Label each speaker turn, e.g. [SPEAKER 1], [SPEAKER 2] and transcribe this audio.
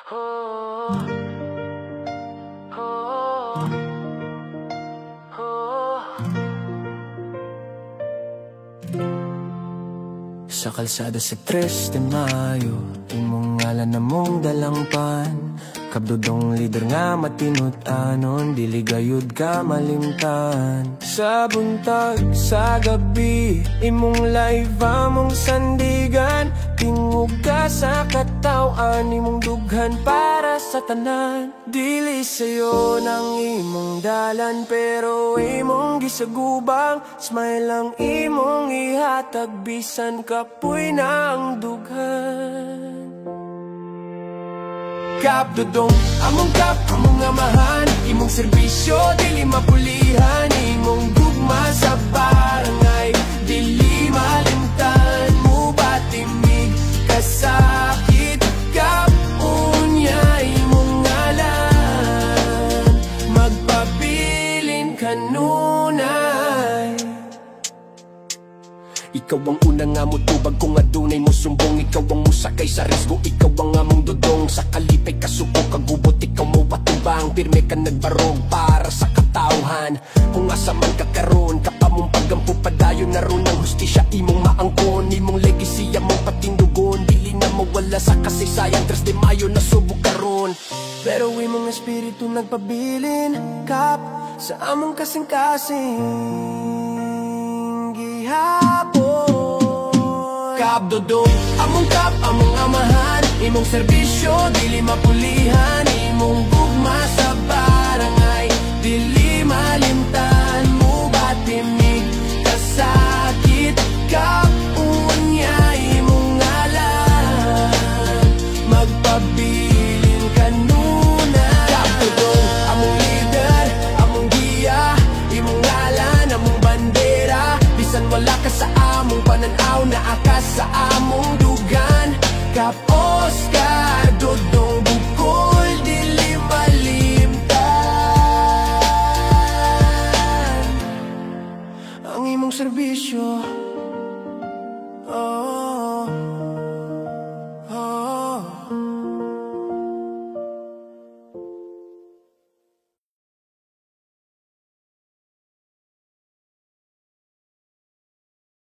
[SPEAKER 1] Sa kalsada sa 3 de Mayo, imong ngalan na mong dalangpan. Kabdodong lider nga matinut anon, dili gayud ka malimtan. Sa buntag, sa gabi, imong live among sandigan. Tingog ka sa katawan, imong dughan para sa tanan. Dili sayo ng imong dalan, pero imong gisagubang. Smile lang imong ihatag, bisan kapoy na ang dughan. Kapdodong, among kap, among amahan. Imong serbisyo, dili mapulihan. Imong gugma sa barangay, dili malimtan. Mo batimig, kasakit, kap, unya imong ngalan. Magpabilin kanunay. Ikaw ang unang nga mo tubag kung adunay mo sumbong. Ikaw ang musakay sa risgo, ikaw ang among dudong. Sa kalipay kasuko, kagubot, ikaw mo batubang. Pirme ka nagbarog para sa katauhan. Kung asa man kakaroon, kapamong pagampo padayon na ron ang hustisya imong maangkon. Imong legacy among patindugon, dili na mawala sa kasaysayan. 3 de Mayo na subok karon, pero imong espiritu nagpabilin. Kap, sa among kasing-kasing gihapon. Kapdodong, among kap, among amahan. Imong serbisyo, dili mapulihan. Imong gugma sa barangay, dili malimtan. Mo batimig, kasakit, kap, unya imong ngalan. Magpabilin kanunay. Kapdodong, among leader, among giya. Imong ngalan, among bandera. Bisan wala ka sa among pananaw, naaka sa among dugan. Kap Oscar, Dodong bukol, dili malimtan. Ang imong serbisyo,